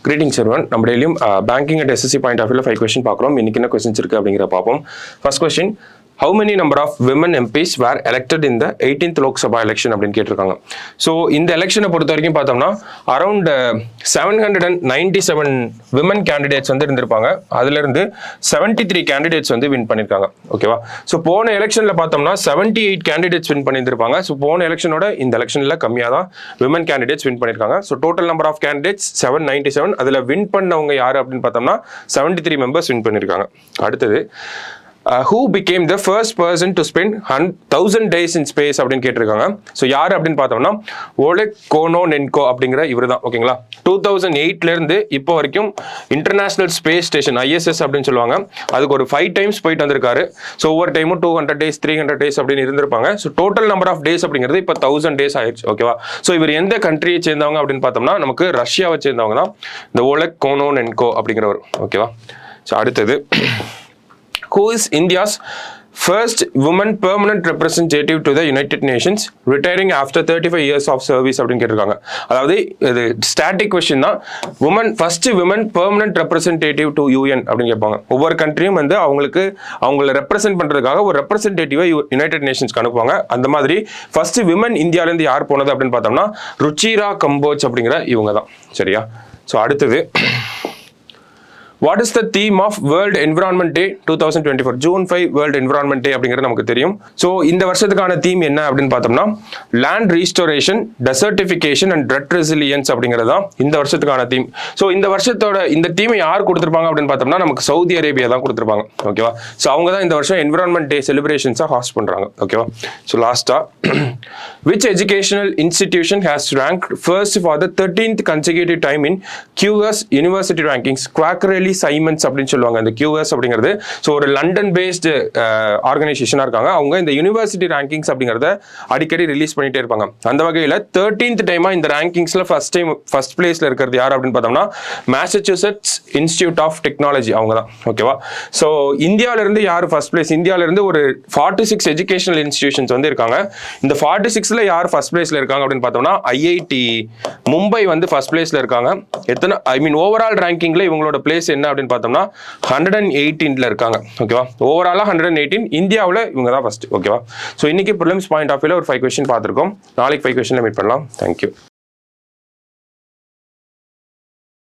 Greetings everyone. நம்ம டெய்லியும் banking and SSC point of வியூல 5 கொஸ்டின் பார்க்குறோம். இன்னைக்கு என்ன கொஸ்டின்ஸ் இருக்கு அப்படிங்கிற பார்ப்போம். First question, how many number of women MPs were elected in the 18th Lok Sabha election அப்படின்னு கேட்டிருக்காங்க. ஸோ இந்த எலெக்ஷனை பொறுத்த வரைக்கும் பார்த்தோம்னா அரௌண்ட் 797 விமன் கேண்டிடேட்ஸ் வந்து இருந்திருப்பாங்க. அதுலேருந்து 73 கேண்டிடேட்ஸ் வந்து வின் பண்ணியிருக்காங்க. ஓகேவா? ஸோ போன எலெக்ஷனில் பார்த்தோம்னா 78 கேண்டிடேட்ஸ் வின் பண்ணியிருந்திருப்பாங்க. ஸோ போன எலெக்ஷனோட இந்த எலெக்ஷனில் கம்மியாக தான் விமன் கேண்டிடேட்ஸ் வின் பண்ணியிருக்காங்க. So total number of candidates 797. அதில் வின் பண்ணவங்க யார் அப்படின்னு பார்த்தோம்னா 73 மெம்பர்ஸ் வின் பண்ணியிருக்காங்க. அடுத்தது, who became the first person to spend 1000 days in space அப்படின்னு கேட்டிருக்காங்க. ஸோ யார் அப்படின்னு பார்த்தோம்னா ஓலெக் கோனோனென்கோ அப்படிங்கிற இவர் தான். ஓகேங்களா? 2008ல இருந்து இப்போ வரைக்கும் இன்டர்நேஷனல் ஸ்பேஸ் ஸ்டேஷன் ISS அப்படின்னு சொல்லுவாங்க, அதுக்கு ஒரு 5 டைம்ஸ் போயிட்டு வந்திருக்காரு. ஸோ ஒவ்வொரு டைமும் 200 டேஸ் 300 டேஸ் அப்படின்னு இருந்திருப்பாங்க. So total number of days அப்படிங்கிறது இப்போ 1000 டேஸ் ஆயிடுச்சு. ஓகேவா? ஸோ இவர் எந்த கண்ட்ரியை சேர்ந்தவங்க அப்படின்னு பார்த்தோம்னா நமக்கு ரஷ்யாவை சேர்ந்தவங்க தான் இந்த ஓலெக் கோனோனென்கோ அப்படிங்கிறவர். ஓகேவா? ஸோ அடுத்தது, who is India's first woman permanent representative to the United Nations retiring after 35 years of service அப்படின்னு கேட்டிருக்காங்க. அதாவது இது ஸ்டாட்டிக் கொஸ்டின் தான். First women permanent representative to UN அப்படின்னு கேட்பாங்க. ஒவ்வொரு கண்ட்ரியும் வந்து அவங்களை ரெப்ரசென்ட் பண்றதுக்காக ஒரு ரெப்ரசன்டேட்டிவை யுனைடெட் நேஷன்ஸ்க்கு அனுப்புவாங்க. அந்த மாதிரி ஃபர்ஸ்ட் விமன் இந்தியாவிலேருந்து யார் போனது அப்படின்னு பார்த்தோம்னா ருச்சிரா கம்போஜ் அப்படிங்கிற இவங்க தான். சரியா? ஸோ அடுத்தது, what is the theme of World Environment Day 2024? June 5 World Environment Day அப்படிங்கிறது நமக்கு தெரியும். ஸோ இந்த வருஷத்துக்கான தீம் என்ன அப்படின்னு பார்த்தோம்னா land restoration, desertification and drought resilience அப்படிங்கிறது தான் இந்த வருஷத்துக்கான தீம். ஸோ இந்த வருஷத்தோட இந்த தீமை யார் கொடுத்துருப்பாங்க அப்படின்னு பார்த்தோம்னா நமக்கு சவுதி அரேபியா தான் கொடுத்துருப்பாங்க. ஓகேவா? ஸோ அவங்க தான் இந்த வருஷம் என்விரான்மெண்ட் டே செலிப்ரேஷன்ஸாக ஹாஸ்ட் பண்ணுறாங்க. ஓகேவா? ஸோ லாஸ்ட்டாக, which educational institution has ranked first for the 13th consecutive time in QS University Rankings? Quacquarelli Symonds அப்படின்னு சொல்லுவாங்க. இந்த QS அப்படிங்கிறது ஸோ ஒரு லண்டன் பேஸ்டு ஆர்கனைசேஷனாக இருக்காங்க. அவங்க இந்த யூனிவர்சிட்டி ரேங்கிங்ஸ் அப்படிங்கிறத அடிக்கடி ரிலீஸ் பண்ணிட்டே இருப்பாங்க. அந்த வகையில் 13th டைமாக இந்த ரேங்கிங்ஸில் ஃபர்ஸ்ட் பிளேஸில் இருக்கிறது யார் அப்படின்னு பார்த்தோம்னா மேசச்சூசெட்ஸ் இன்ஸ்டிடியூட் ஆஃப் டெக்னாலஜி, அவங்க தான். ஓகேவா? ஸோ இந்தியாவிலேருந்து யார் ஃபர்ஸ்ட் பிளேஸ்? இந்தியாவிலேருந்து ஒரு 46 எஜுகேஷனல் இன்ஸ்டிடியூஷன்ஸ் வந்து இருக்காங்க. இந்த 46ல யார் ஃபர்ஸ்ட் பிளேஸில் இருக்காங்க அப்படின்னு பார்த்தோம்னா IIT மும்பை வந்து ஃபர்ஸ்ட் பிளேஸில் இருக்காங்க. ஓவரால் ரேங்கிங்கில் இவங்களோட பிளேஸ் என்ன அப்படின்னு பார்த்தோம்னா 118ல இருக்காங்க. ஓகேவா? ஓவராலா 118, இந்தியாவில் இவங்க தான் ஃபர்ஸ்ட். ஓகேவா? ஸோ இன்னைக்கு ப்ரிலிம்ஸ் பாயிண்ட் ஆஃப் வியூல ஒரு 5 கொஸ்டின் பார்த்துருக்கோம். நாளைக்கு 5 கொஸ்டின்ல மீட் பண்ணலாம். தேங்க்யூ.